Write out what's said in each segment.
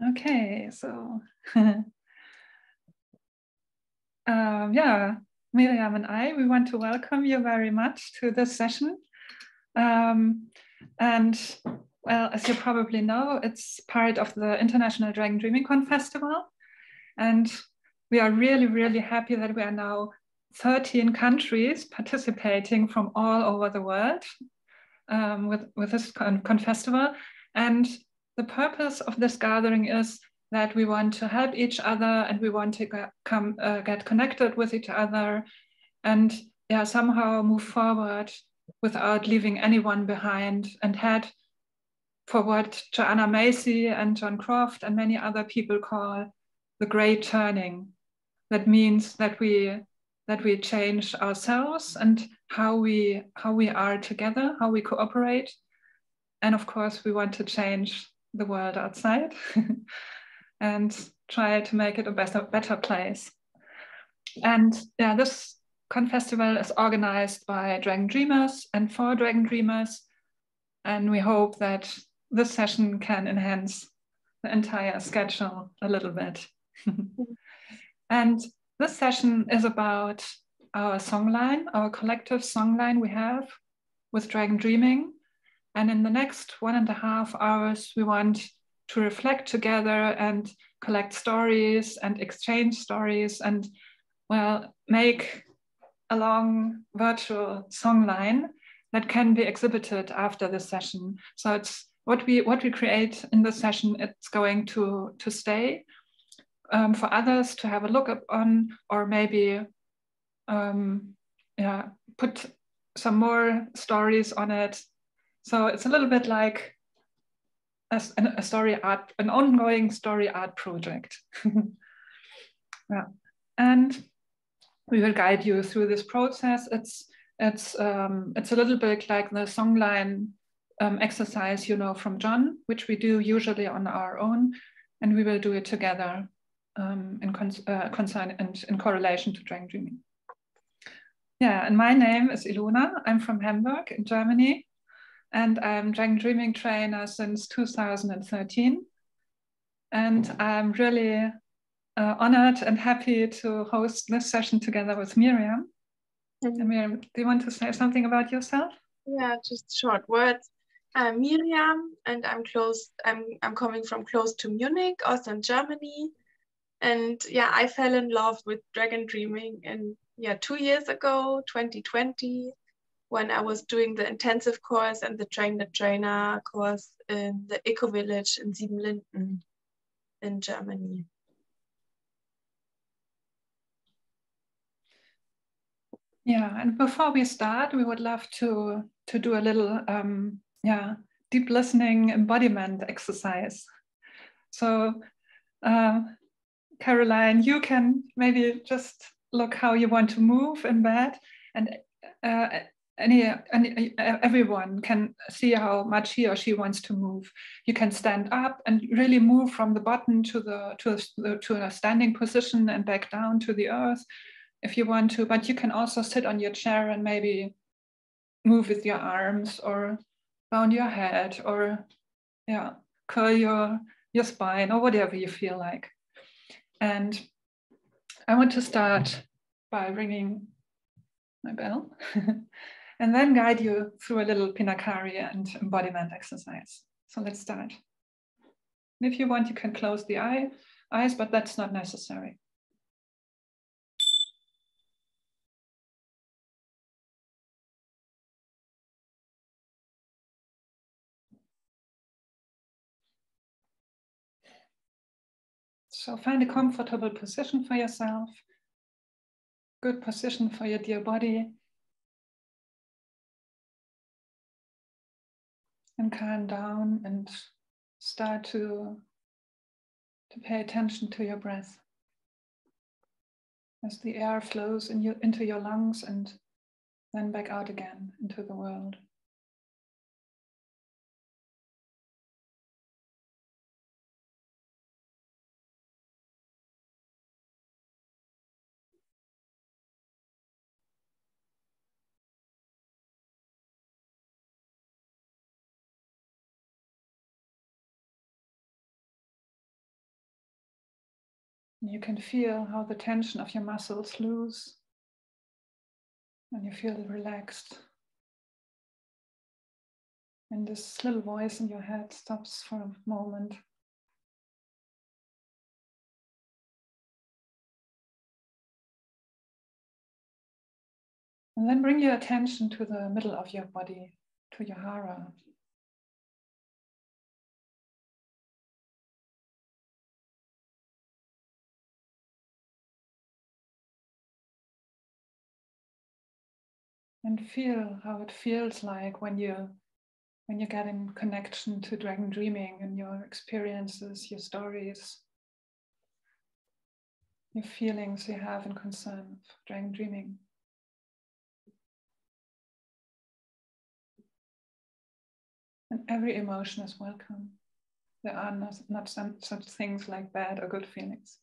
Okay, so yeah, Miriam and I, we want to welcome you very much to this session. And well, as you probably know, it's part of the International Dragon Dreaming Confestival. And we are really, really happy that we are now 13 countries participating from all over the world with this Confestival. And the purpose of this gathering is that we want to help each other and we want to get connected with each other and somehow move forward without leaving anyone behind, and head for what Joanna Macy and John Croft and many other people call the great turning. That means that we change ourselves and how we are together, how we cooperate. And of course, we want to change the world outside and try to make it a better place. And this Confestival is organized by Dragon Dreamers and for Dragon Dreamers. And we hope that this session can enhance the entire schedule a little bit. And this session is about our songline, our collective songline we have with Dragon Dreaming. And in the next 1.5 hours, we want to reflect together and collect stories and exchange stories and, well, make a long virtual songline that can be exhibited after this session. So it's what we create in this session, it's going to stay for others to have a look on, or maybe put some more stories on it. So it's a little bit like a story art, an ongoing story art project. Yeah. And we will guide you through this process. It's a little bit like the songline exercise, you know, from John, which we do usually on our own, and we will do it together in correlation to Dragon Dreaming. Yeah, and my name is Ilona. I'm from Hamburg in Germany, and I'm Dragon Dreaming trainer since 2013. And I'm really honored and happy to host this session together with Miriam. Mm-hmm. Miriam, do you want to say something about yourself? Yeah, just short words. I'm Miriam, and I'm coming from close to Munich, also in Germany. And yeah, I fell in love with Dragon Dreaming 2 years ago, 2020, when I was doing the intensive course and the Train the Trainer course in the ecovillage in Sieben Linden in Germany. Yeah, and before we start, we would love to do a little deep listening embodiment exercise. So Caroline, you can maybe just look how you want to move in bed, and everyone can see how much he or she wants to move. You can stand up and really move from the bottom to a standing position and back down to the earth if you want to, but you can also sit on your chair and maybe move with your arms or bound your head or curl your spine or whatever you feel like. And I want to start by ringing my bell and then guide you through a little pinakari and embodiment exercise. So let's start. And if you want, you can close the eyes, but that's not necessary. So find a comfortable position for yourself, good position for your dear body, and calm down and start to pay attention to your breath as the air flows into your lungs and then back out again into the world. You can feel how the tension of your muscles loose and you feel relaxed. And this little voice in your head stops for a moment. And then bring your attention to the middle of your body, to your hara. And feel how it feels like when you get in connection to dragon dreaming and your experiences, your stories, your feelings you have in concern of dragon dreaming. And every emotion is welcome. There are not some such things like bad or good feelings.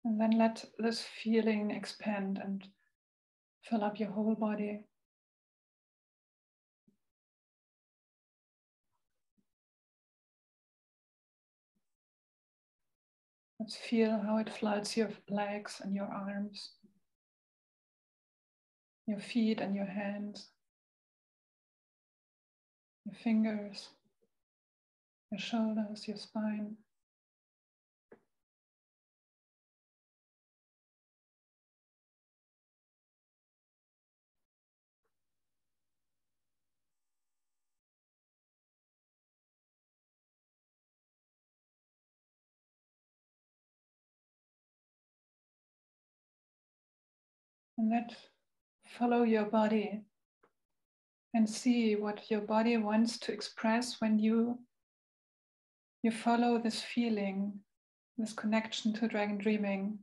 And then let this feeling expand and fill up your whole body. Let's feel how it floods your legs and your arms, your feet and your hands, your fingers, your shoulders, your spine. And then follow your body and see what your body wants to express when you follow this feeling, this connection to dragon dreaming.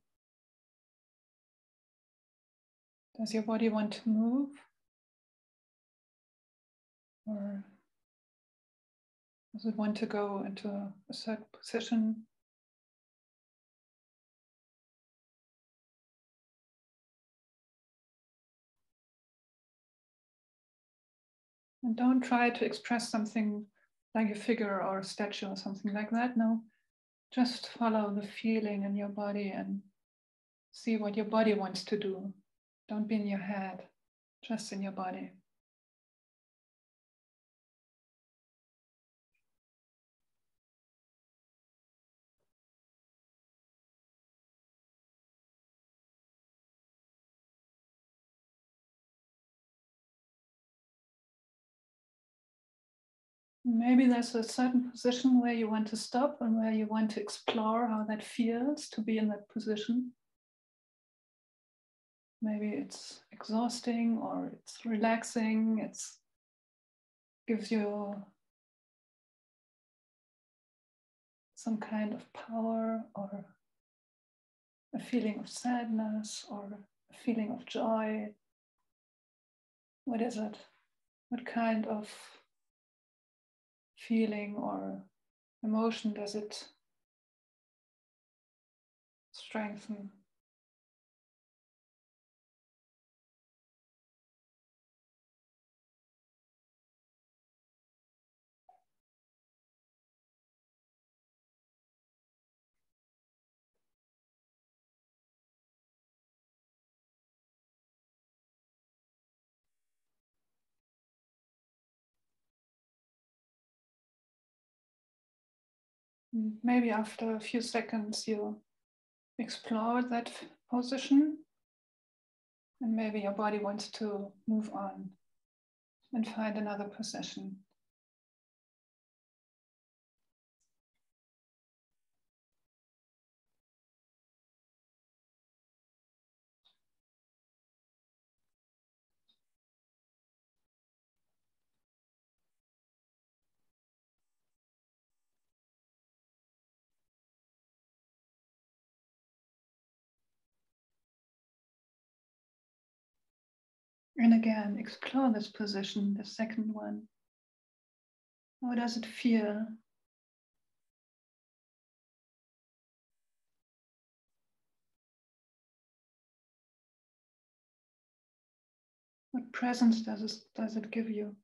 Does your body want to move? Or does it want to go into a certain position? And don't try to express something like a figure or a statue or something like that. No, just follow the feeling in your body and see what your body wants to do. Don't be in your head, just in your body. Maybe there's a certain position where you want to stop and where you want to explore how that feels to be in that position. Maybe it's exhausting or it's relaxing, it gives you some kind of power or a feeling of sadness or a feeling of joy. What is it? What kind of feeling or emotion does it strengthen? Maybe after a few seconds you explore that position and maybe your body wants to move on and find another position. And again, explore this position, the second one. How does it feel? What presence does it give you?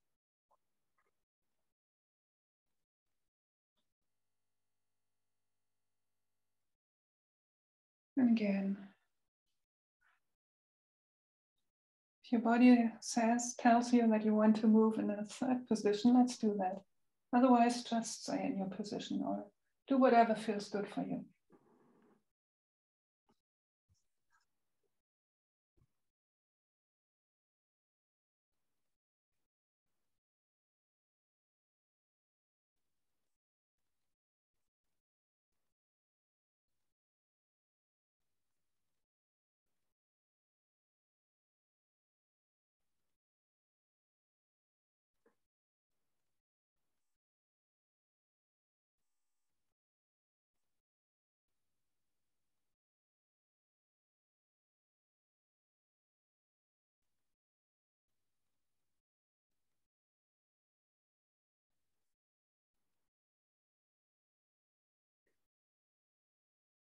And again, if your body tells you that you want to move in a third position, let's do that. Otherwise, just stay in your position or do whatever feels good for you.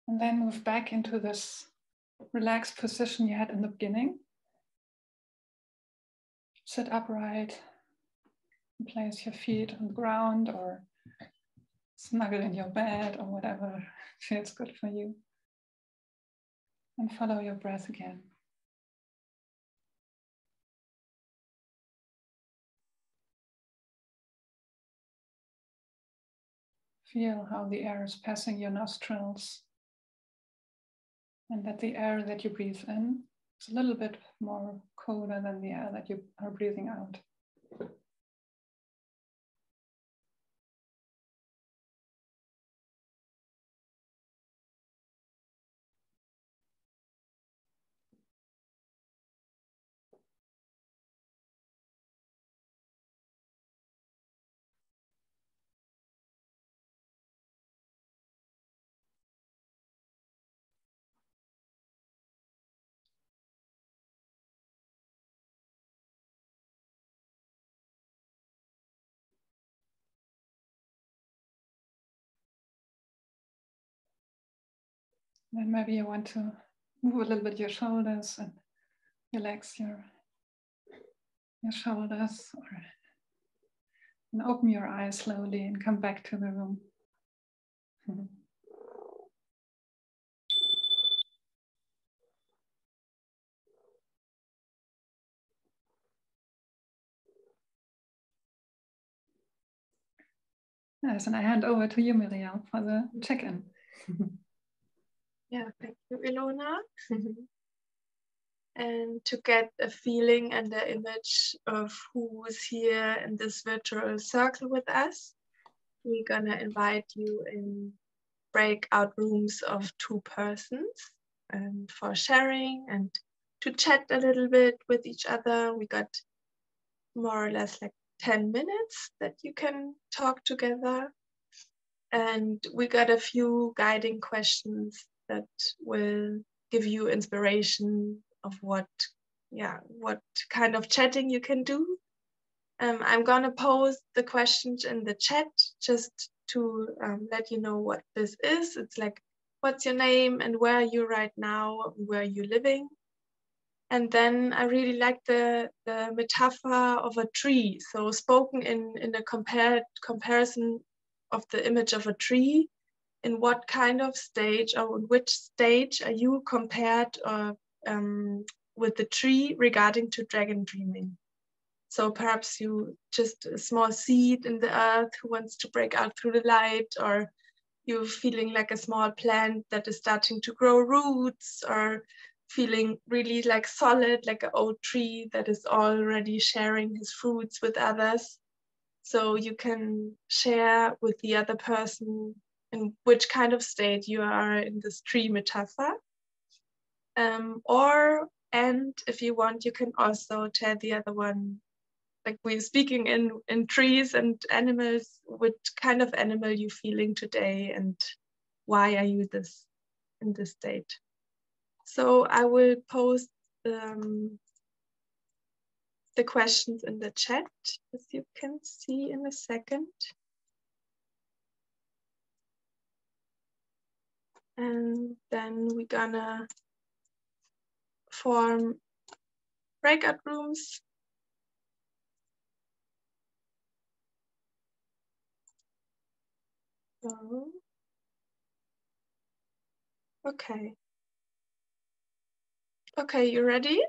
And then move back into this relaxed position you had in the beginning. Sit upright, place your feet on the ground or snuggle in your bed or whatever feels good for you. And follow your breath again. Feel how the air is passing your nostrils and that the air that you breathe in is a little bit more colder than the air that you are breathing out. Then maybe you want to move a little bit your shoulders and relax your shoulders, and open your eyes slowly and come back to the room. Yes, and I hand over to you, Miriam, for the check-in. Yeah, thank you, Ilona. And to get a feeling and the image of who's here in this virtual circle with us, we're gonna invite you in breakout rooms of 2 persons and for sharing and to chat a little bit with each other. We got more or less like 10 minutes that you can talk together. And we got a few guiding questions that will give you inspiration of what kind of chatting you can do. I'm gonna post the questions in the chat just to let you know what this is. It's like, what's your name and where are you right now, where are you living? And then I really like the metaphor of a tree. So spoken in a comparison of the image of a tree, in what kind of stage or in which stage are you compared with the tree regarding to dragon dreaming? So perhaps you just a small seed in the earth who wants to break out through the light, or you're feeling like a small plant that is starting to grow roots, or feeling really like solid, like an old tree that is already sharing his fruits with others. So you can share with the other person in which kind of state you are in this tree metaphor. And if you want, you can also tell the other one, like we're speaking in trees and animals, which kind of animal you're feeling today and why are you in this state. So I will post the questions in the chat, as you can see in a second. And then we're gonna form breakout rooms. So, okay. Okay, you ready?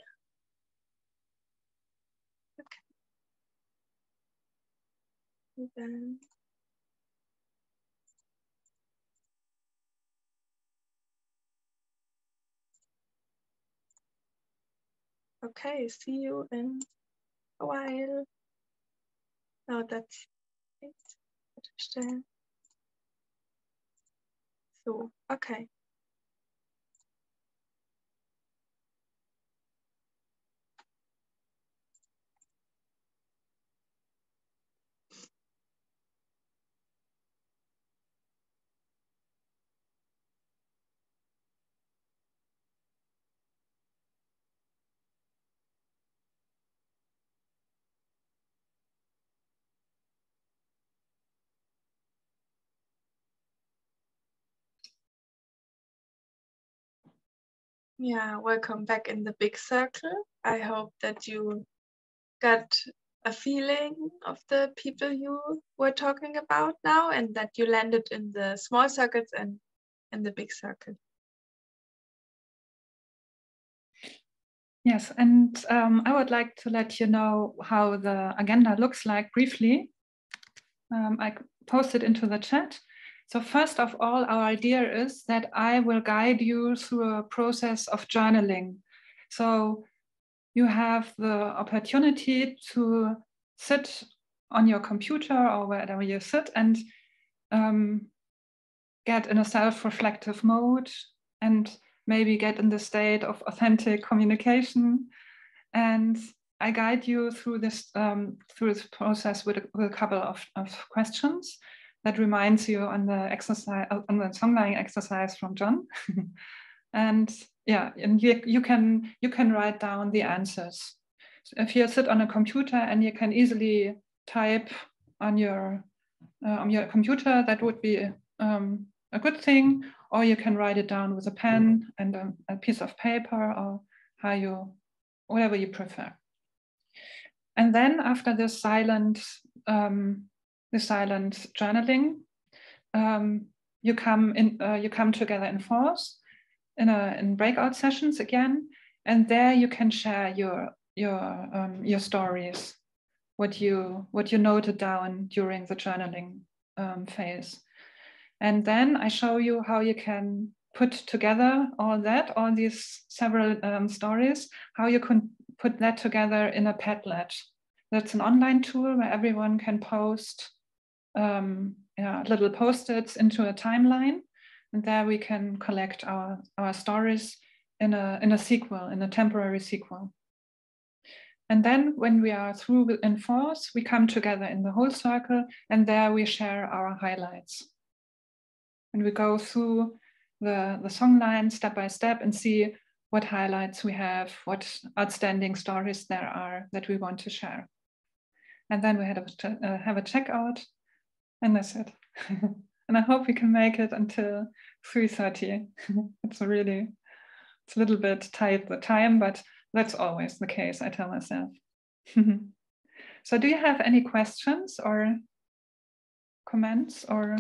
Okay. And then okay, see you in a while. Oh, that's it. So, okay. Yeah, welcome back in the big circle. I hope that you got a feeling of the people you were talking about now, and that you landed in the small circles and in the big circle. Yes, and I would like to let you know how the agenda looks like briefly. I posted into the chat. So first of all, our idea is that I will guide you through a process of journaling. So you have the opportunity to sit on your computer or wherever you sit and get in a self-reflective mode and maybe get in the state of authentic communication. And I guide you through this process with a couple of questions that reminds you on the exercise, on the songline exercise from John. And yeah, and you can write down the answers. So if you sit on a computer and you can easily type on your computer, that would be a good thing. Or you can write it down with a pen and a piece of paper, or whatever you prefer. And then after this silent journaling, you come together in fours in breakout sessions again, and there you can share your stories, what you noted down during the journaling phase. And then I show you how you can put together all these several stories, how you can put that together in a Padlet. That's an online tool where everyone can post little post-its into a timeline. And there we can collect our stories in a temporary sequel. And then when we are through in fours, we come together in the whole circle, and there we share our highlights. And we go through the songline step by step and see what highlights we have, what outstanding stories there are that we want to share. And then we have a checkout, and that's it. And I hope we can make it until 3:30. It's a little bit tight, the time, but that's always the case, I tell myself. So do you have any questions or comments or?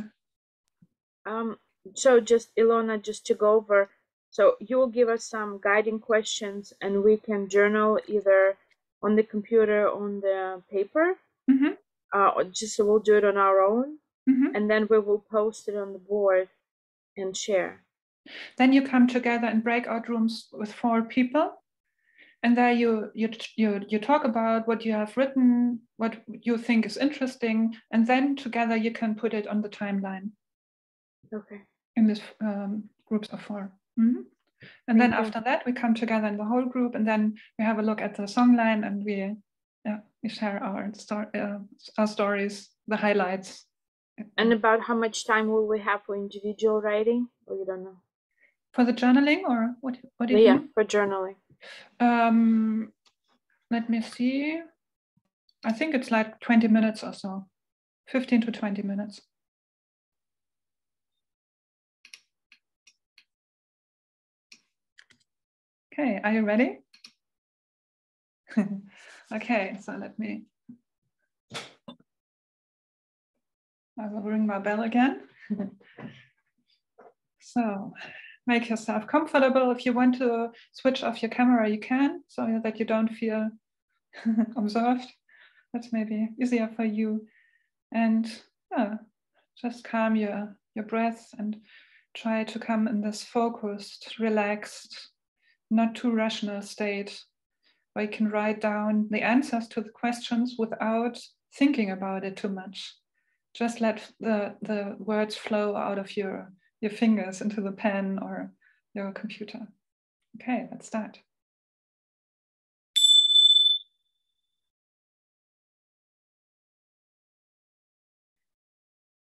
So just Ilona, just to go over, so you will give us some guiding questions and we can journal either on the computer, on the paper, or just so we'll do it on our own, and then we will post it on the board and share. Then you come together in breakout rooms with 4 people, and there you talk about what you have written, what you think is interesting, and then together you can put it on the timeline. Okay. In this groups of 4. And then after that, we come together in the whole group, and then we have a look at the songline, and we share our stories, the highlights. And about how much time will we have for individual writing, or you don't know? For the journaling, or what do you mean? For journaling. Let me see. I think it's like 20 minutes or so, 15 to 20 minutes. Okay, are you ready? Okay, so I will ring my bell again. So make yourself comfortable. If you want to switch off your camera, you can, so that you don't feel observed. That's maybe easier for you. And just calm your breath and try to come in this focused, relaxed, not too rational state where you can write down the answers to the questions without thinking about it too much. Just let the words flow out of your fingers into the pen or your computer. Okay, let's start.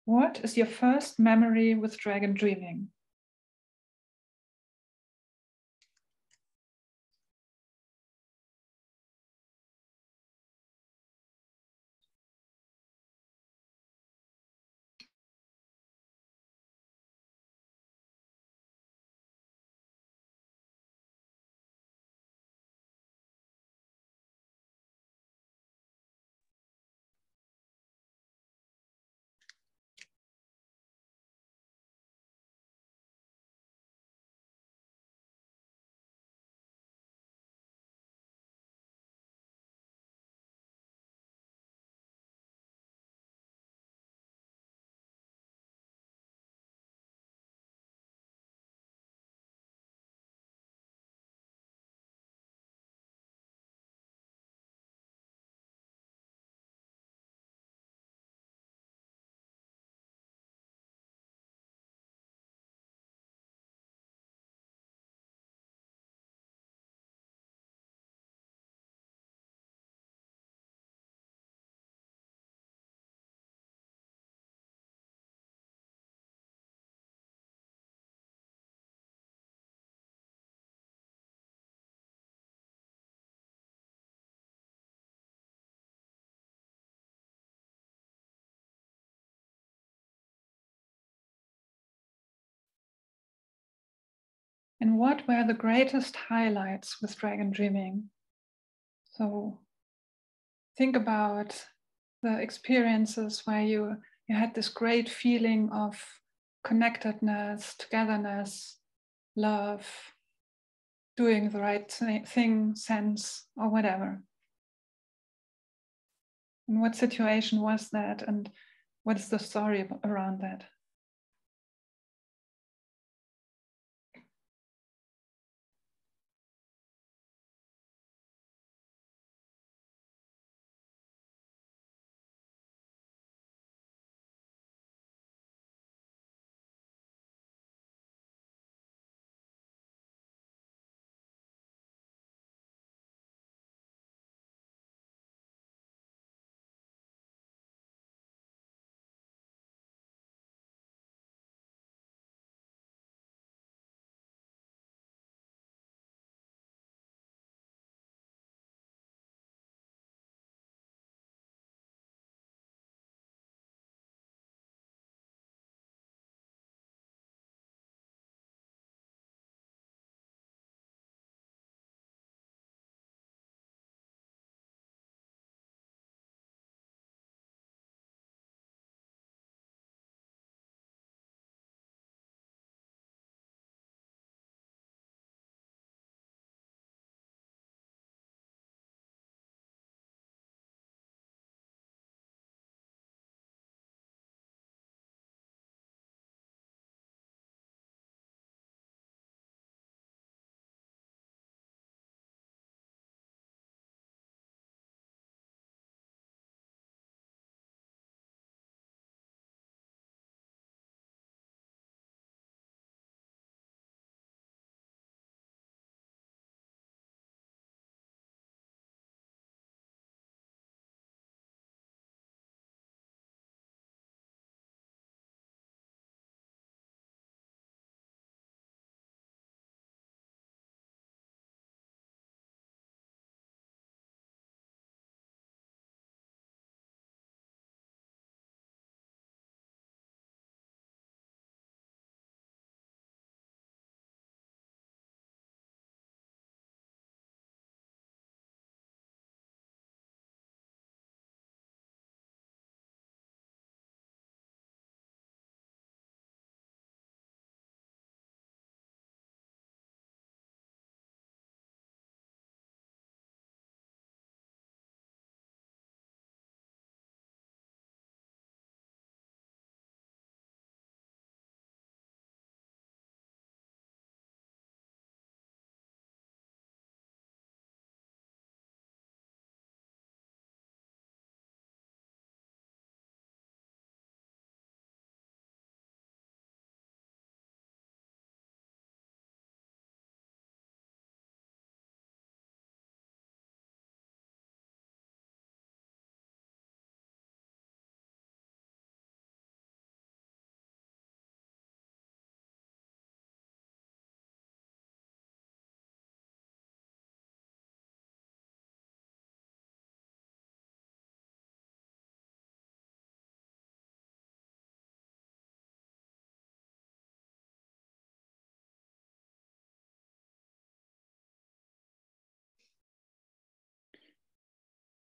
What is your first memory with dragon dreaming? And what were the greatest highlights with dragon dreaming? So think about the experiences where you had this great feeling of connectedness, togetherness, love, doing the right thing, sense, or whatever. And what situation was that? And what is the story around that?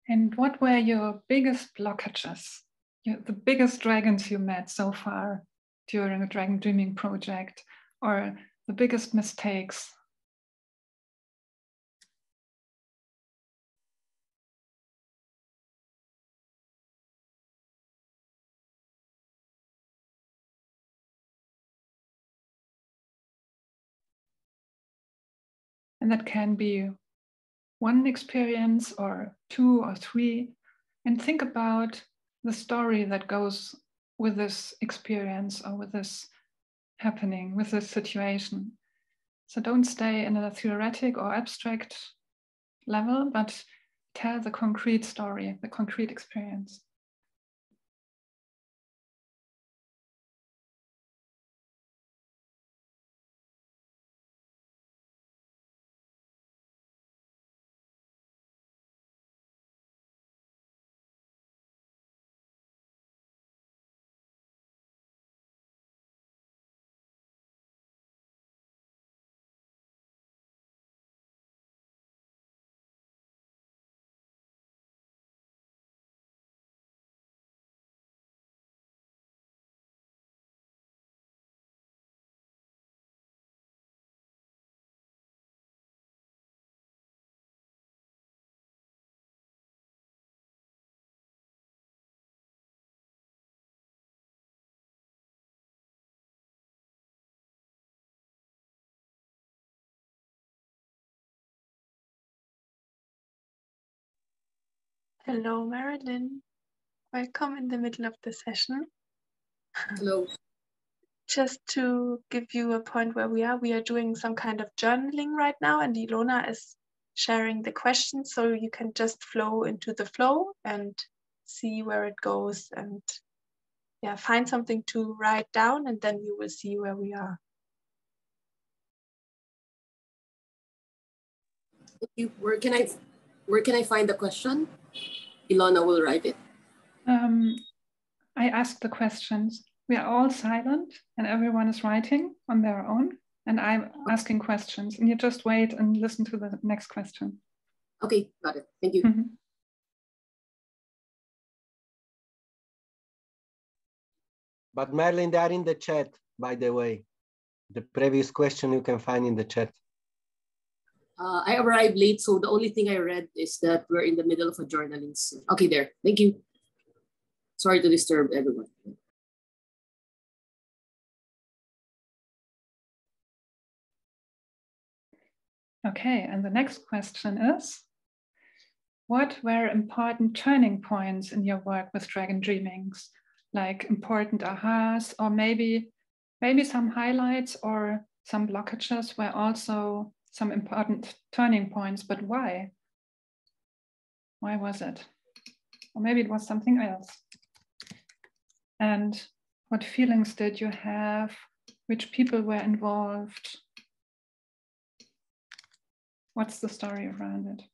And what were your biggest blockages, the biggest dragons you met so far during a dragon dreaming project, or the biggest mistakes? And that can be one experience or two or three, and think about the story that goes with this experience or with this happening, with this situation. So don't stay in a theoretic or abstract level, but tell the concrete story, the concrete experience. Hello, Marilyn. Welcome in the middle of the session. Hello. Just to give you a point where we are doing some kind of journaling right now, and Ilona is sharing the questions, so you can just flow into the flow and see where it goes, and yeah, find something to write down, and then you will see where we are. Where can I find the question? Ilona will write it. I asked the questions. We are all silent and everyone is writing on their own, and I'm asking questions, and you just wait and listen to the next question. Okay, got it. Thank you. But Marilyn, they are in the chat, by the way. The previous question you can find in the chat. I arrived late, so the only thing I read is that we're in the middle of a journaling. Okay, there. Thank you. Sorry to disturb everyone. Okay, and the next question is, what were important turning points in your work with dragon dreamings? Like important ahas, or maybe some highlights or some blockages were also some important turning points, but why? Why was it? Or maybe it was something else. And what feelings did you have? Which people were involved? What's the story around it?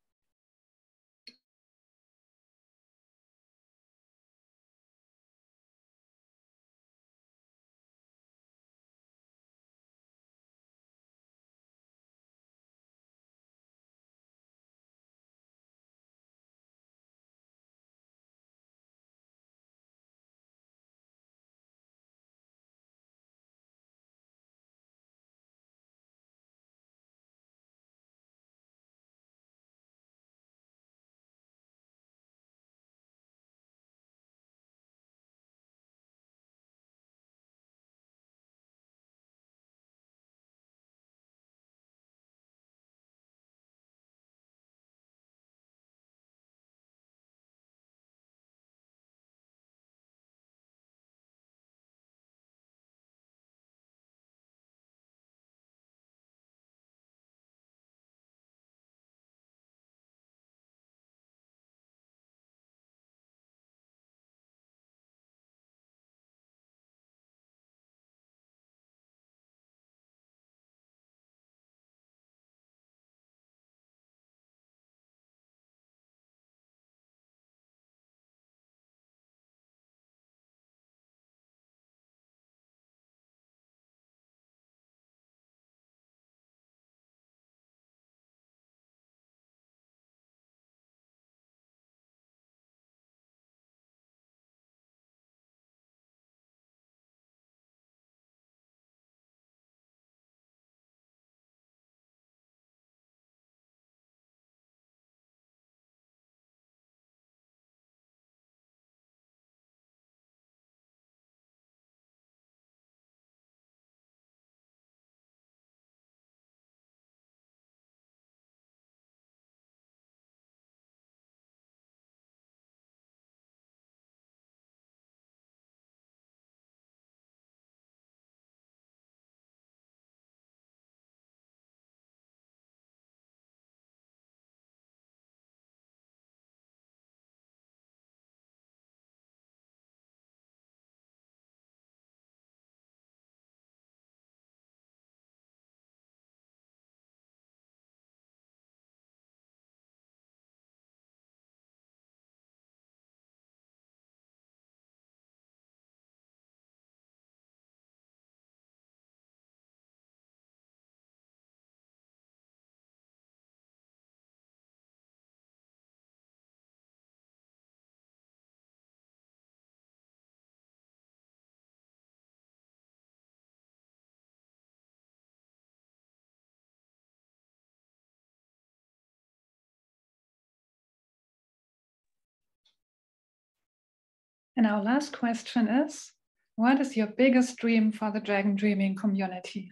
And our last question is, what is your biggest dream for the Dragon Dreaming community?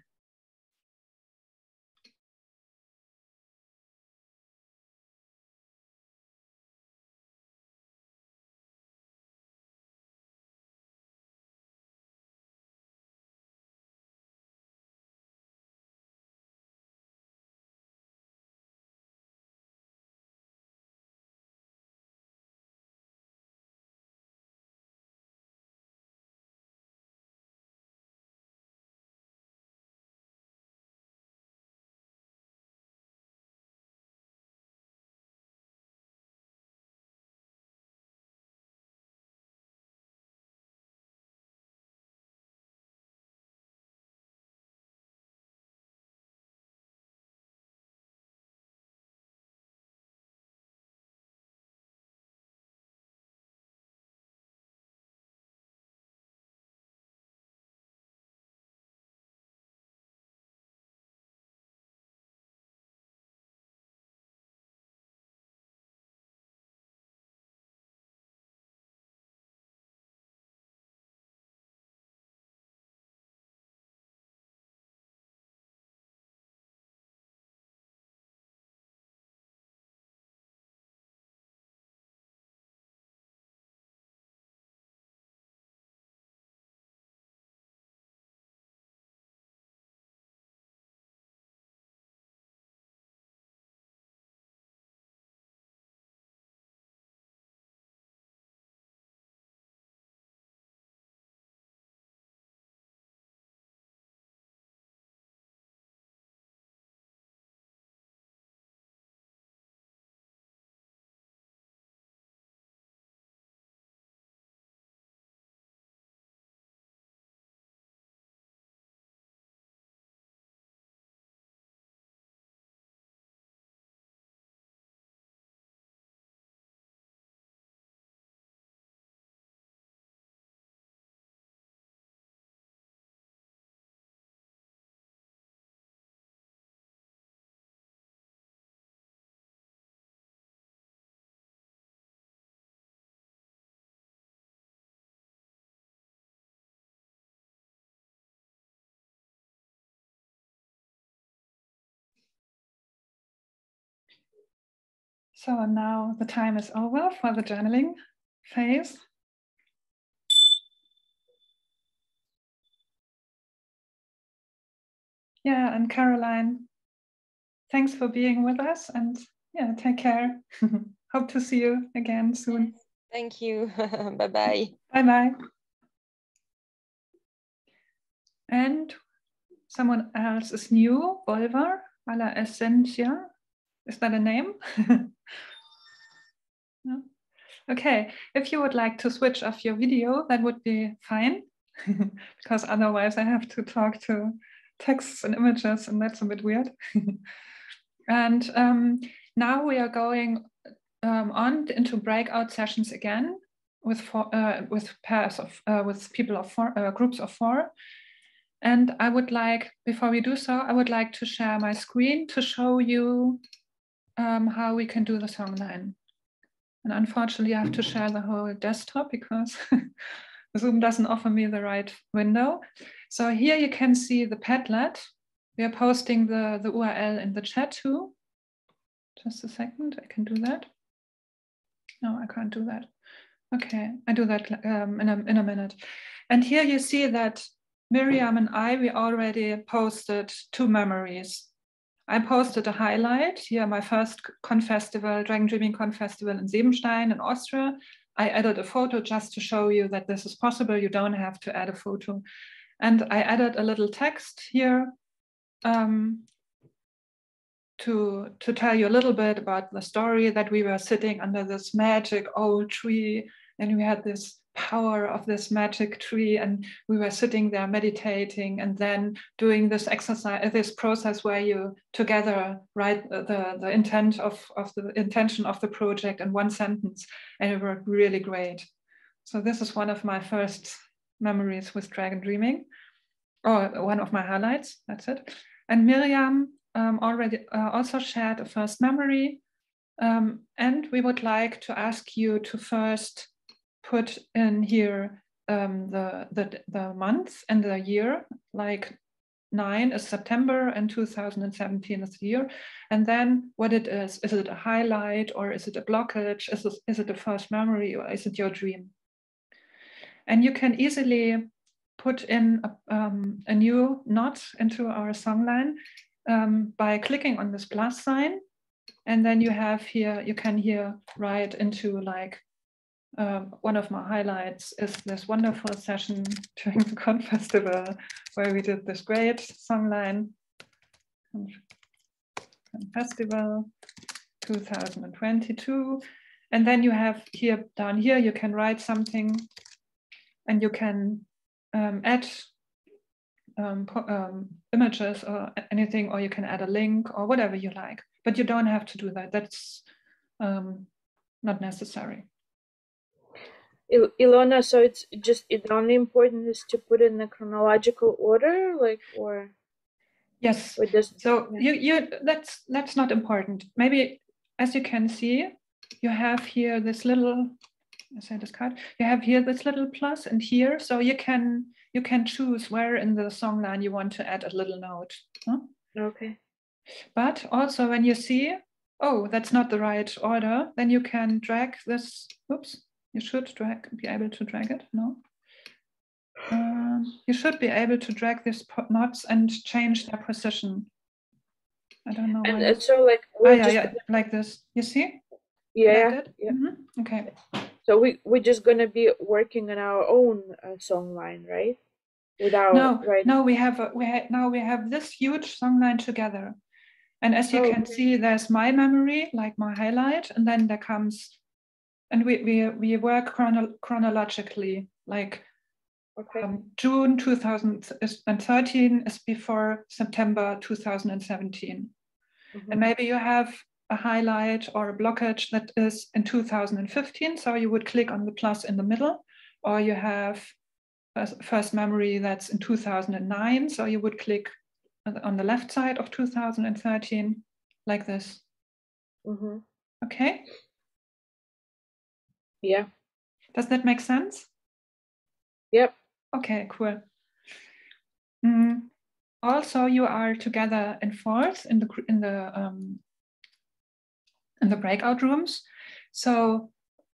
So now the time is over for the journaling phase. Yeah, and Caroline, thanks for being with us, and yeah, take care. Hope to see you again soon. Thank you. Bye-bye. Bye-bye. And someone else is new, Volvar a la Essentia. Is that a name? No? Okay, if you would like to switch off your video, that would be fine, because otherwise I have to talk to texts and images, and that's a bit weird. And now we are going on into breakout sessions again with pairs of with people of four, groups of 4. And I would like, before we do so, I would like to share my screen to show you how we can do the Songline. And unfortunately, I have to share the whole desktop because Zoom doesn't offer me the right window. So here you can see the Padlet. We are posting the URL in the chat too. Just a second, I can do that. No, I can't do that. Okay, I do that in a minute. And here you see that Miriam and we already posted 2 memories. I posted a highlight here, my first Confestival, Dragon Dreaming Confestival in Siebenstein in Austria. I added a photo just to show you that this is possible. You don't have to add a photo. And I added a little text here to tell you a little bit about the story, that we were sitting under this magic old tree and we had this power of this magic tree, and we were sitting there meditating and then doing this exercise, this process where you together write the intent of the intention of the project in 1 sentence, and it worked really great. So this is one of my first memories with Dragon Dreaming, or one of my highlights, that's it. And Miriam already also shared a first memory, and we would like to ask you to first put in here the months and the year, like 9 is September and 2017 is the year. And then what it is it a highlight or is it a blockage? Is it a first memory or is it your dream? And you can easily put in a new knot into our songline by clicking on this plus sign. And then you have here, you can here write into like, one of my highlights is this wonderful session during the Confestival where we did this great songline. Festival 2022. And then you have here, down here, you can write something and you can add images or anything, or you can add a link or whatever you like, but you don't have to do that. That's not necessary. Ilona, so it's only important is to put in the chronological order, like, or yes. or just, so yeah. that's not important. Maybe as you can see, you have here this little, I this card. You have here this little plus and here, so you can choose where in the songline you want to add a little note. Huh? Okay. But also when you see, oh, that's not the right order, then you can drag this. Oops. You should be able to drag it, no? You should be able to drag these knots and change their position. I don't know. And so like, like this, you see? Yeah. Mm-hmm. Okay. So we're just gonna be working on our own songline, right? Without No, we have this huge songline together. And as you can see, there's my memory, like my highlight, and then there comes, and we work chronologically, like June 2013 is before September 2017. Mm-hmm. And maybe you have a highlight or a blockage that is in 2015, so you would click on the plus in the middle, or you have a first memory that's in 2009, so you would click on the left side of 2013, like this. Mm-hmm. Okay? Yeah. Does that make sense? Yep. Okay, cool. Also, you are together in fours in the breakout rooms. So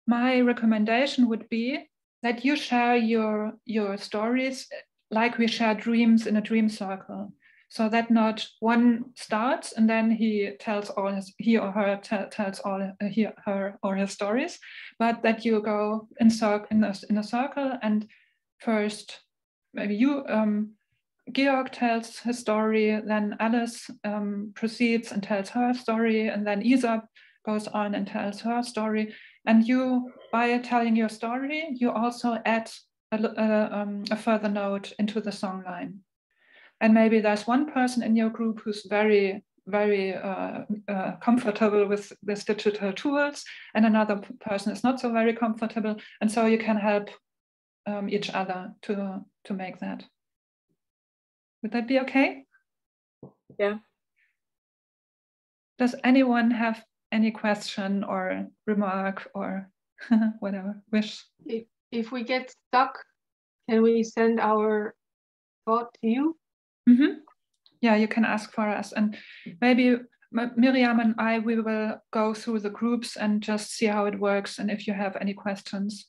my recommendation would be that you share your stories like we share dreams in a dream circle. So that not one starts and then he or her tells all her or his stories, but that you go in a circle, and first maybe you Georg tells his story, then Alice proceeds and tells her story, and then Isa goes on and tells her story. And you, by telling your story, you also add a further note into the songline. And maybe there's one person in your group who's very, very comfortable with these digital tools, and another person is not so very comfortable. And so you can help each other to make that. Would that be okay? Yeah. Does anyone have any question or remark or whatever wish? If we get stuck, can we send our thought to you? Mm-hmm. Yeah, you can ask for us, and maybe Miriam and I, we will go through the groups and just see how it works, and if you have any questions.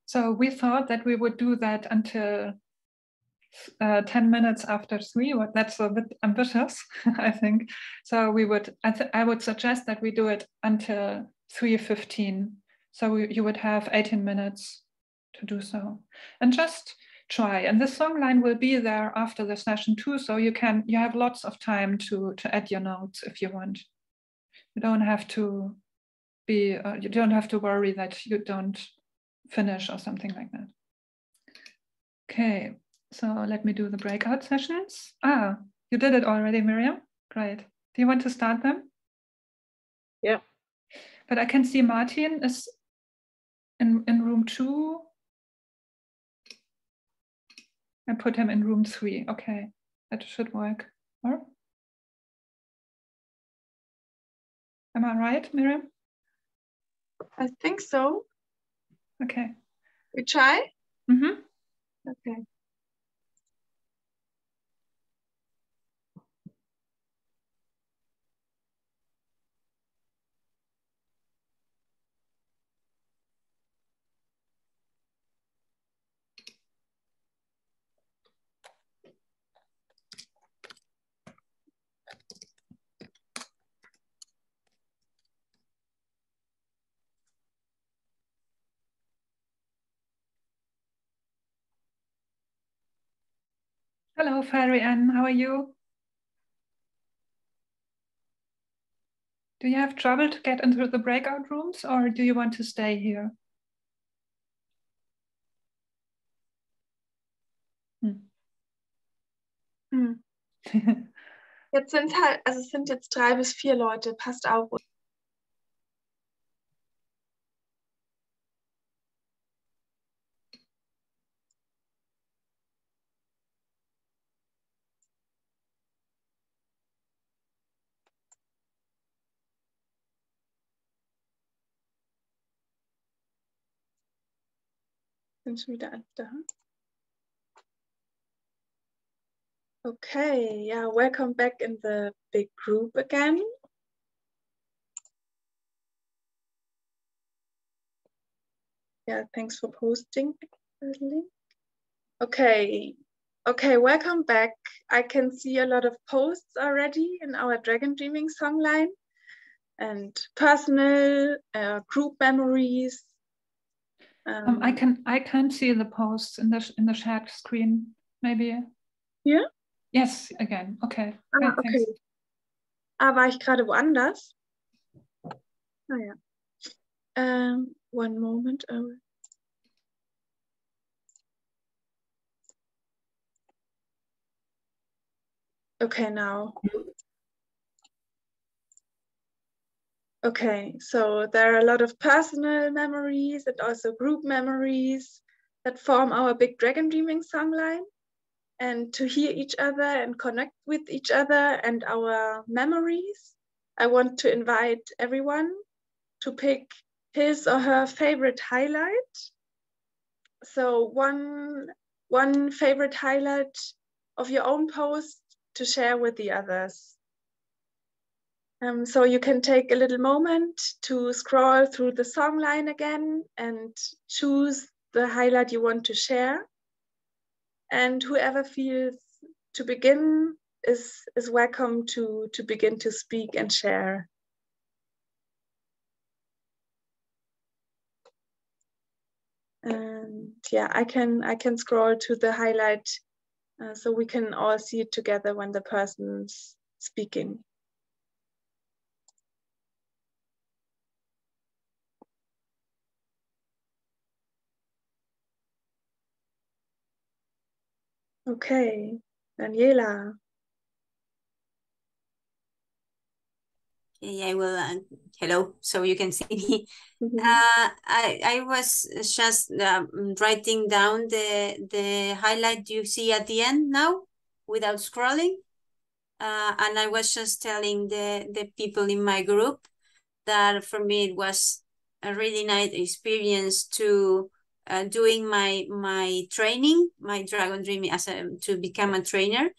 So we thought that we would do that until 10 minutes after 3. Well, that's a bit ambitious, I think. So we would, I would suggest that we do it until 3:15. So you would have 18 minutes to do so. And just try. And the songline will be there after the session too. So you have lots of time to add your notes if you want. You don't have to you don't have to worry that you don't finish or something like that. Okay. So let me do the breakout sessions. You did it already, Miriam. Great. Do you want to start them? Yeah. But I can see Martin is in room 2. I put him in room 3. Okay, that should work. Or Am I right, Miriam? I think so. Okay. We try? Mm-hmm. Okay. Hello, Fairy Ann, how are you? Do you have trouble to get into the breakout rooms, or do you want to stay here? Jetzt sind halt, also es sind jetzt 3 bis 4 Leute, passt auf. Sind schon wieder alle da? Okay, yeah, welcome back in the big group again. Yeah, thanks for posting the link. Okay, welcome back. I can see a lot of posts already in our Dragon Dreaming Songline and personal group memories. I can't see the posts in the shared screen. Maybe. Here? Yes, again. Okay. Ah, okay. War ich gerade woanders? Naja. One moment. Okay, now. Okay, so there are a lot of personal memories and also group memories that form our big Dragon Dreaming Songline. And to hear each other and connect with each other and our memories, I want to invite everyone to pick his or her favorite highlight. So one favorite highlight of your own post to share with the others. So you can take a little moment to scroll through the songline again and choose the highlight you want to share. And whoever feels to begin is welcome to begin to speak and share. And yeah, I can scroll to the highlight so we can all see it together when the person's speaking. Okay, Daniela. Okay, I will. Hello, so you can see me. I was just writing down the highlight you see at the end now, without scrolling, and I was just telling the people in my group that for me it was a really nice experience to doing my training, my Dragon Dreaming to become a trainer.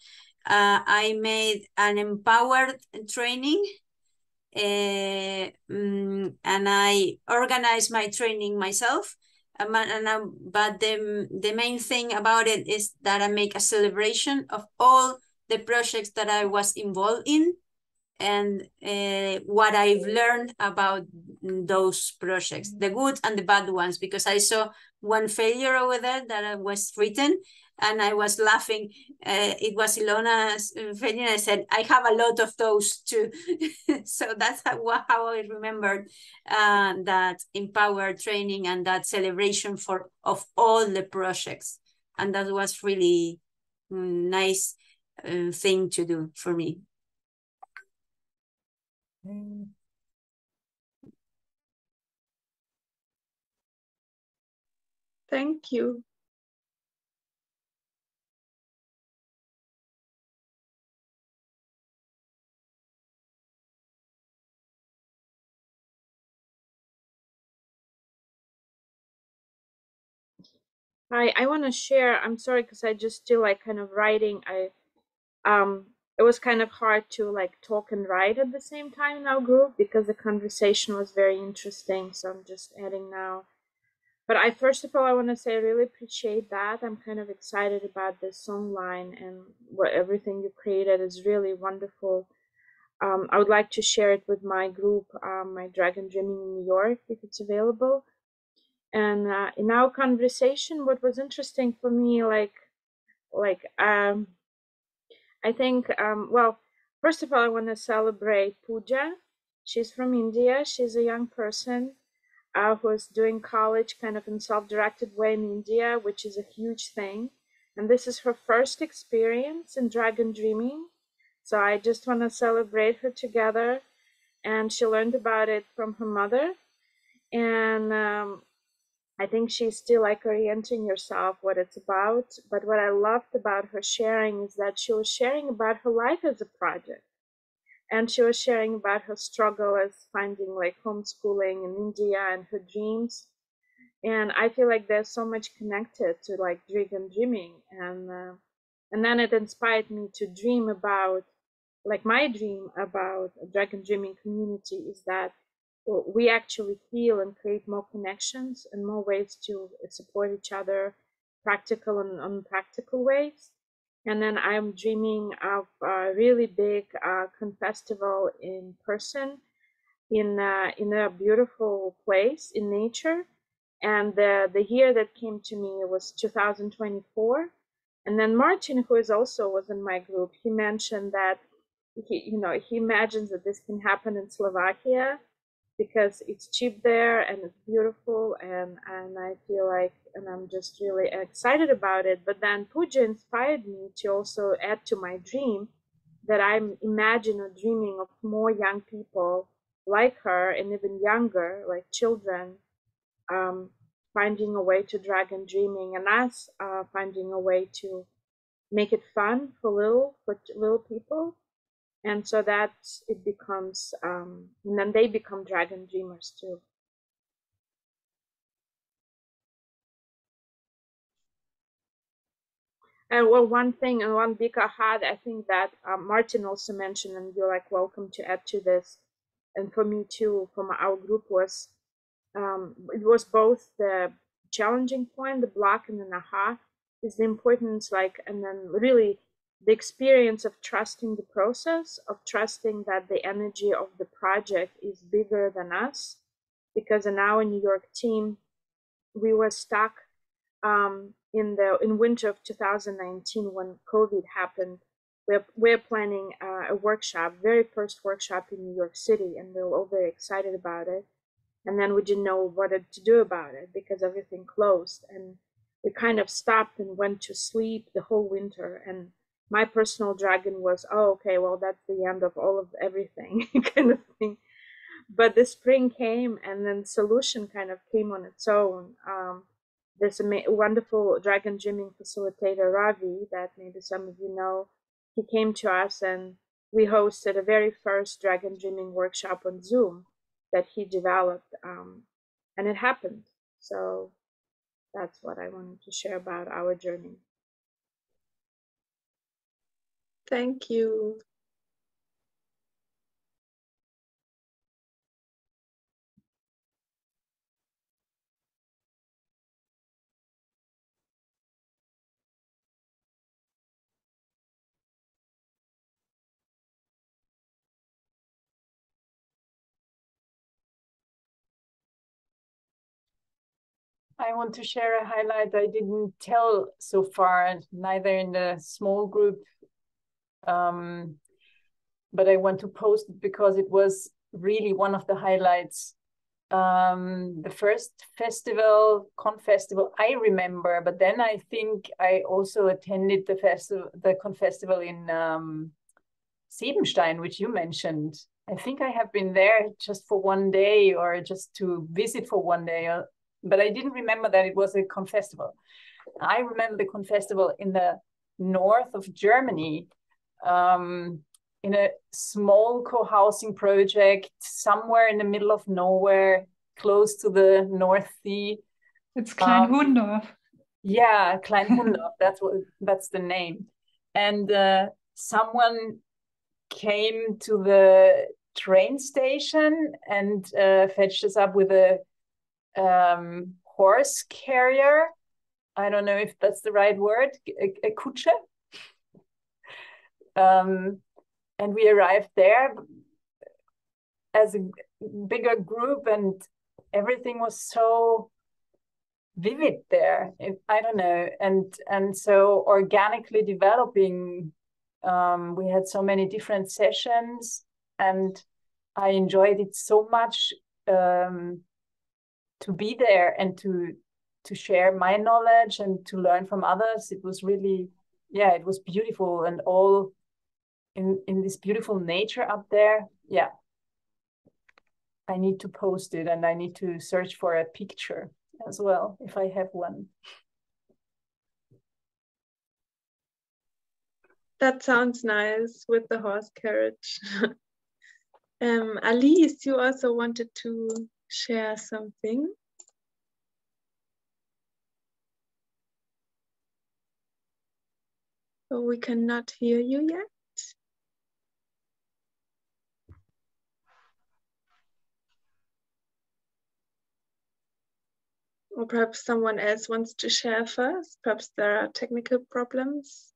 I made an empowered training. And I organize my training myself. But the main thing about it is that I make a celebration of all the projects that I was involved in and what I've learned about those projects, the good and the bad ones, because I saw one failure over there that was written and I was laughing. It was Ilona's failure. I said, I have a lot of those too. So that's how I remembered that empower training and that celebration of all the projects. And that was really nice thing to do for me. Thank you. I want to share. I'm sorry because I just still like kind of writing. It was kind of hard to like talk and write at the same time in our group because the conversation was very interesting. So I'm just adding now. But first of all, I want to say I really appreciate that. I'm kind of excited about this Songline and what everything you created is really wonderful. I would like to share it with my group, my Dragon Dreaming in New York, if it's available. And in our conversation, what was interesting for me, I think, well, first of all, I want to celebrate Pooja. She's from India. She's a young person who is doing college kind of in self-directed way in India, which is a huge thing. And this is her first experience in dragon dreaming. So I just want to celebrate her together. And she learned about it from her mother. And I think she's still like orienting herself what it's about. But what I loved about her sharing is that she was sharing about her life as a project. And she was sharing about her struggle as finding like homeschooling in India and her dreams. And I feel like there's so much connected to like dragon dreaming. And then it inspired me to dream about, like my dream about a dragon dreaming community is that we actually feel and create more connections and more ways to support each other, practical and unpractical ways. And then I'm dreaming of a really big Confestival in person in a beautiful place in nature. And the year that came to me was 2024. And then Martin, who is also was in my group, he mentioned that he imagines that this can happen in Slovakia because it's cheap there and it's beautiful, and I feel like, and I'm just really excited about it. But then Pooja inspired me to also add to my dream that I'm imagining or dreaming of more young people like her and even younger, like children, finding a way to dragon dreaming, and us finding a way to make it fun for little people. And so that it becomes and then they become dragon dreamers too. And well, one thing and one big aha, I think that Martin also mentioned, and you're like welcome to add to this, and for me too, from our group, was it was both the challenging point, the block, and then aha is the importance, like, and then really the experience of trusting the process, of trusting that the energy of the project is bigger than us. Because in our New York team, we were stuck in winter of 2019 when COVID happened. We're planning a workshop, very first workshop in New York City, and we were all very excited about it. And then we didn't know what to do about it because everything closed, and we kind of stopped and went to sleep the whole winter. And my personal dragon was, oh, okay, well, that's the end of all of everything kind of thing. But the spring came, and then solution kind of came on its own. This wonderful dragon dreaming facilitator, Ravi, that maybe some of you know, he came to us and we hosted a very first dragon dreaming workshop on Zoom that he developed, and it happened. So that's what I wanted to share about our journey. Thank you. I want to share a highlight I didn't tell so far, neither in the small group, but I want to post it because it was really one of the highlights. The first festival, Confestival, I remember, but then I think I also attended the Confestival in Siebenstein, which you mentioned. I think I have been there just for one day or just to visit for one day, but I didn't remember that it was a Confestival. I remember the Confestival in the north of Germany, in a small co-housing project somewhere in the middle of nowhere, close to the North Sea. It's Klein Hohendorf. Yeah, Kleinhundorf, that's the name. And someone came to the train station and fetched us up with a horse carrier. I don't know if that's the right word, a Kutsche. And we arrived there as a bigger group, and everything was so vivid there. I don't know, and so organically developing. We had so many different sessions, and I enjoyed it so much to be there and to share my knowledge and to learn from others. It was really, yeah, it was beautiful, and all in this beautiful nature up there. Yeah, I need to post it, and I need to search for a picture as well if I have one. That sounds nice with the horse carriage. Alice, you also wanted to share something. Oh, we cannot hear you yet. Or perhaps someone else wants to share first. Perhaps there are technical problems.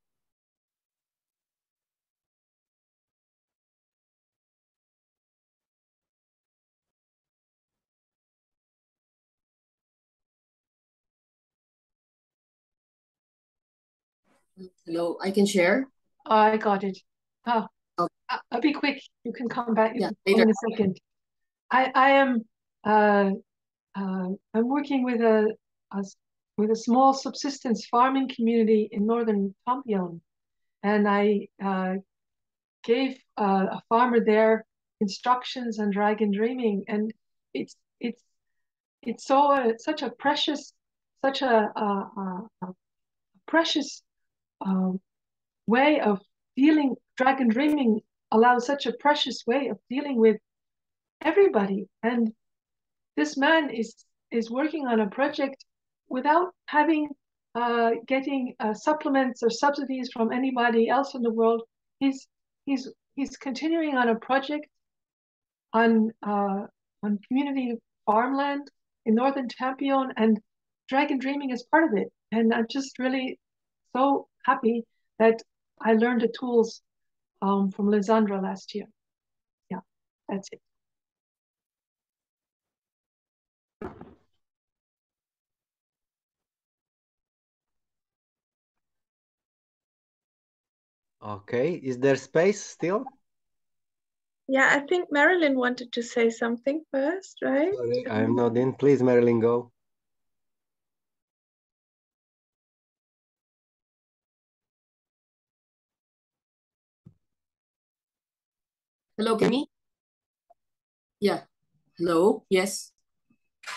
Hello, I can share. I got it. Oh, oh. I'll be quick. You can come back Yeah, in a second. I am I'm working with a small subsistence farming community in northern Campion, and I gave a farmer there instructions on dragon dreaming, and it's so such a precious precious way of dealing. Dragon dreaming allows such a precious way of dealing with everybody, and this man is working on a project without having getting supplements or subsidies from anybody else in the world. He's continuing on a project on community farmland in northern Tampion, and dragon dreaming is part of it. And I'm just really so happy that I learned the tools from Lysandra last year. Yeah, that's it. Okay, is there space still? Yeah, I think Marilyn wanted to say something first, right? Sorry, I'm not in. Please, Marilyn, go. Hello, can you? Yeah. Hello. Yes.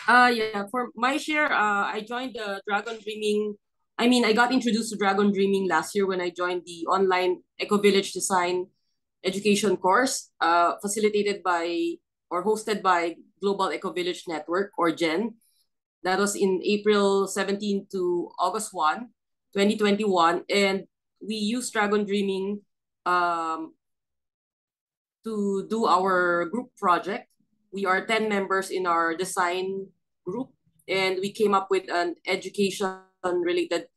Yeah. For my share, I joined the Dragon Dreaming. I mean, I got introduced to Dragon Dreaming last year when I joined the online ecovillage design education course, facilitated by or hosted by Global Ecovillage Network, or GEN. That was in April 17 to August 1, 2021, and we used Dragon Dreaming to do our group project. We are 10 members in our design group, and we came up with an education-related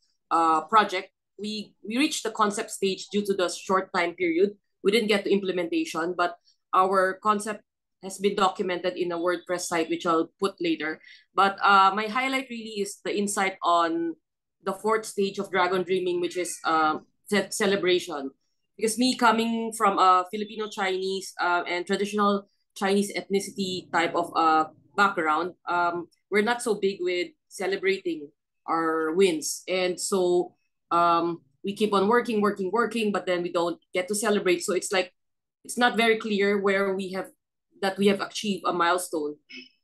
project. We reached the concept stage due to the short time period. We didn't get to implementation, but our concept has been documented in a WordPress site, which I'll put later. But my highlight really is the insight on the fourth stage of Dragon Dreaming, which is celebration. Because me coming from a Filipino Chinese and traditional Chinese ethnicity type of background, we're not so big with celebrating our wins. And so we keep on working, but then we don't get to celebrate. So it's like, it's not very clear where we have achieved a milestone.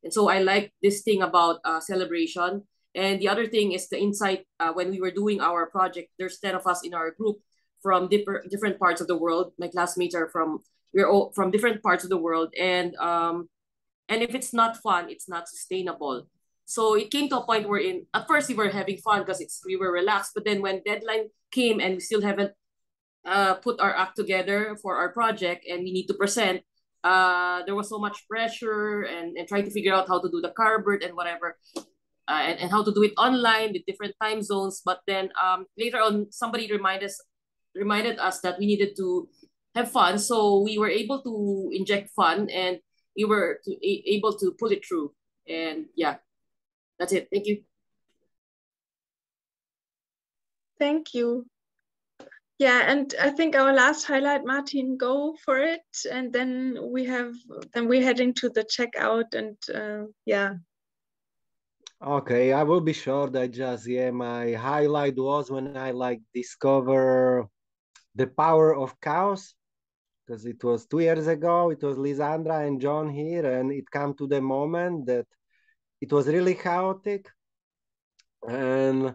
And so I like this thing about celebration. And the other thing is the insight when we were doing our project, there's 10 of us in our group from different parts of the world. My classmates are we're all from different parts of the world. And if it's not fun, it's not sustainable. So it came to a point where at first we were having fun because we were relaxed, but then when deadline came and we still haven't put our act together for our project and we need to present, there was so much pressure and trying to figure out how to do the cardboard and whatever, and how to do it online with different time zones. But then later on, somebody reminded us that we needed to have fun. So we were able to inject fun and we were able to pull it through. And yeah, that's it. Thank you. Thank you. Yeah, and I think our last highlight, Martin, go for it, and then we're heading to the checkout, and yeah. Okay, I will be short. My highlight was when I discover the power of chaos, because it was 2 years ago. It was Lisandra and John here, and it came to the moment that it was really chaotic. And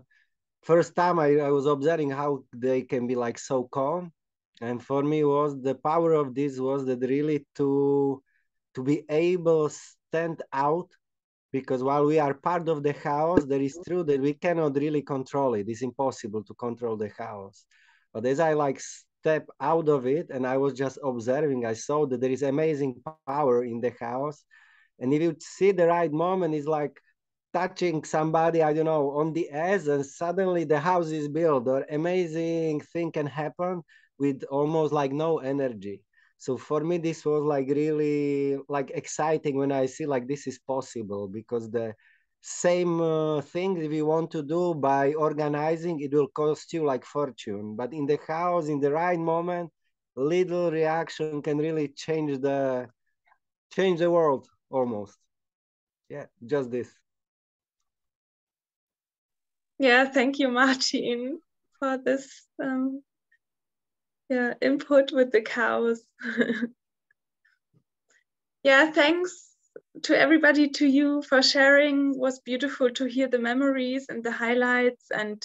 first time I was observing how they can be so calm. And for me was the power of this was that really to be able to stand out, because while we are part of the chaos, there is true that we cannot really control it. It's impossible to control the chaos. But as I step out of it and I was just observing, I saw that there is amazing power in the chaos. And if you see the right moment, it's like touching somebody, I don't know, on the ass, and suddenly the house is built, or amazing thing can happen with almost no energy. So for me, this was really exciting when I see this is possible, because the same thing if you want to do by organizing, it will cost you fortune. But in the house, in the right moment, little reaction can really change the world almost. Yeah, just this. Yeah, thank you, Martin, for this input with the cows. Yeah, thanks to everybody, to you for sharing. It was beautiful to hear the memories and the highlights, and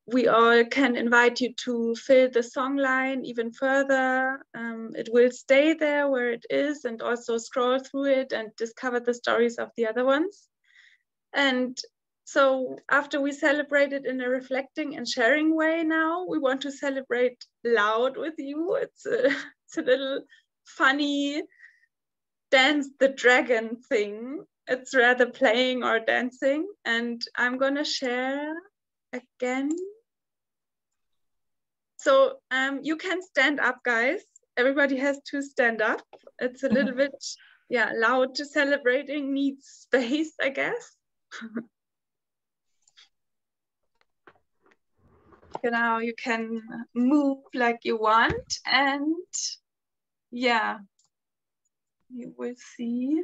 we all can invite you to fill the Songline even further. It will stay there where it is, and also scroll through it and discover the stories of the other ones. And so after we celebrated in a reflecting and sharing way, now we want to celebrate loud with you. It's a little funny dance the dragon thing. It's rather playing or dancing. And I'm gonna share again. So you can stand up, guys. Everybody has to stand up. It's a little bit, loud to celebrating, needs space, I guess. Now you can move like you want, and yeah, you will see.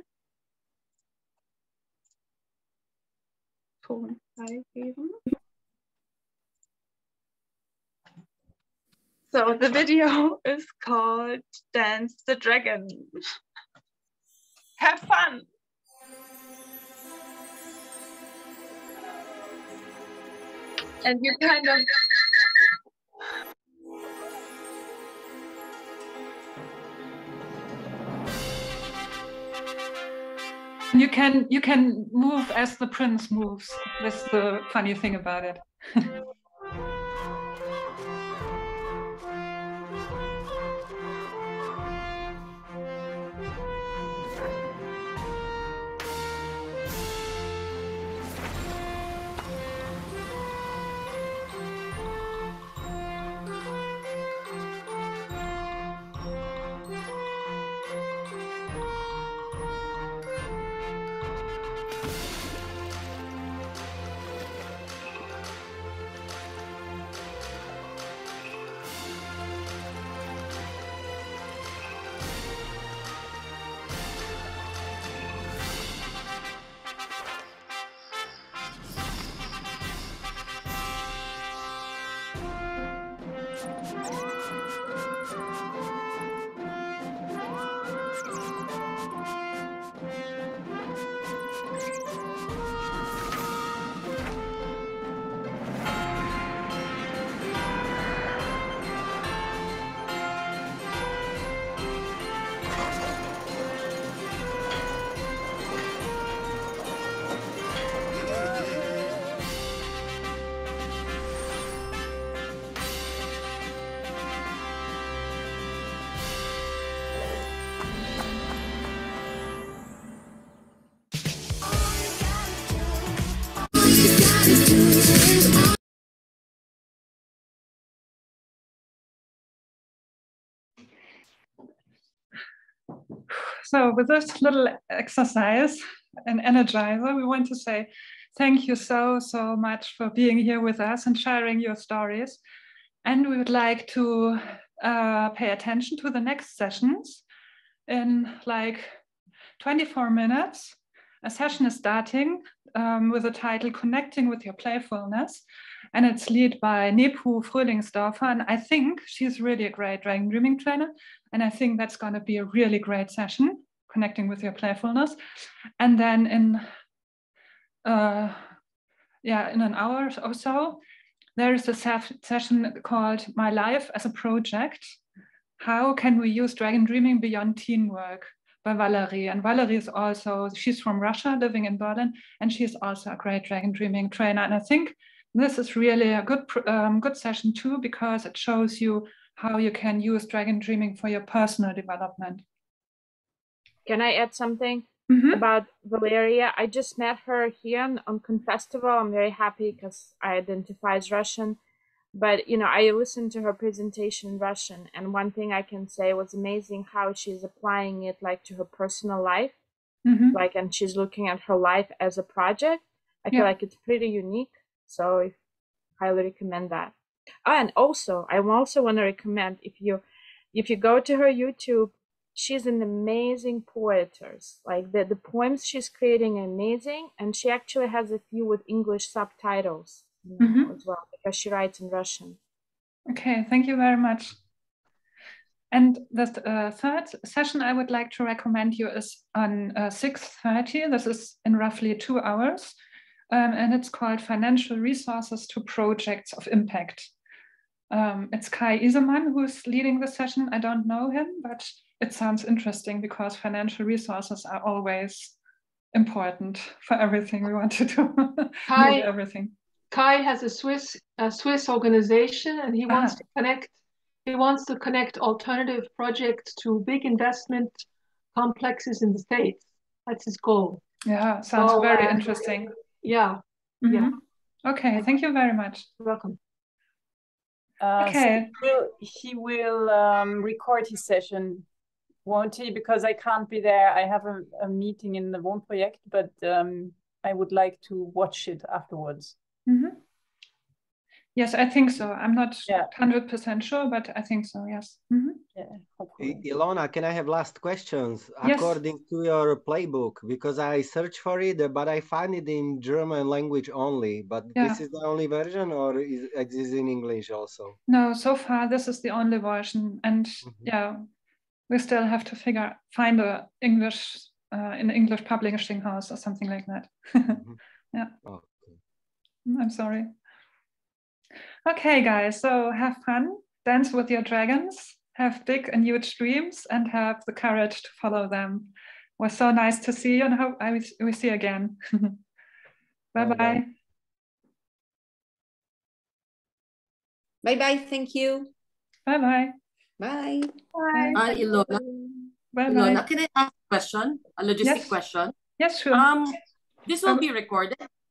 So the video is called Dance the Dragon. Have fun. And you kind of you can move as the prince moves. That's the funny thing about it. So with this little exercise and energizer, we want to say thank you so much for being here with us and sharing your stories. And we would like to pay attention to the next sessions. In like 24 minutes, a session is starting with the title Connecting with Your Playfulness. And it's led by Nepu Fröhlingsdorfer. And I think she's really a great dragon dreaming trainer. And I think that's going to be a really great session, Connecting with Your Playfulness. And then in an hour or so, there is a session called My Life as a Project. How can we use dragon dreaming beyond teamwork, by Valerie. And Valerie is also, she's from Russia, living in Berlin, and she's also a great dragon dreaming trainer. And I think this is really a good session too, because it shows you how you can use dragon dreaming for your personal development. Can I add something about Valeria? I just met her here on Confestival. I'm very happy because I identify as Russian. But, you know, I listened to her presentation in Russian, and one thing I can say was amazing how she's applying it like to her personal life, like, and she's looking at her life as a project. I feel like it's pretty unique, so I highly recommend that. Oh, and also, I also want to recommend if you go to her YouTube, she's an amazing poetess. Like the poems she's creating are amazing, and she actually has a few with English subtitles. As well, because she writes in Russian. Okay, thank you very much. And the third session I would like to recommend you is on 6:30. This is in roughly 2 hours. And it's called Financial Resources to Projects of Impact. It's Kai Isemann who's leading the session. I don't know him, but it sounds interesting because financial resources are always important for everything we want to do. Everything. Kai has a Swiss organization, and he wants to connect. He wants to connect alternative projects to big investment complexes in the States. That's his goal. Yeah, sounds very interesting. Yeah. Okay, thank you very much. You're welcome. Okay. So he will record his session, won't he? Because I can't be there. I have a meeting in the Wohnprojekt, but I would like to watch it afterwards. Yes, I think so. I'm not 100% sure, but I think so, yes. Ilona, can I have last questions? Yes. According to your playbook, because I searched for it, but I find it in German language only. But this is the only version, or is it in English also? No, so far this is the only version. And we still have to find a English, an English publishing house or something like that. Okay. I'm sorry. Okay, guys, so have fun, dance with your dragons, have big and huge dreams, and have the courage to follow them. It was so nice to see you, and hope we see you again. Bye-bye. Bye-bye, thank you. Bye-bye. Bye. Bye. Ilona. Bye-bye. Ilona, can I ask a question? A logistic question? Yes, sure. This will be recorded.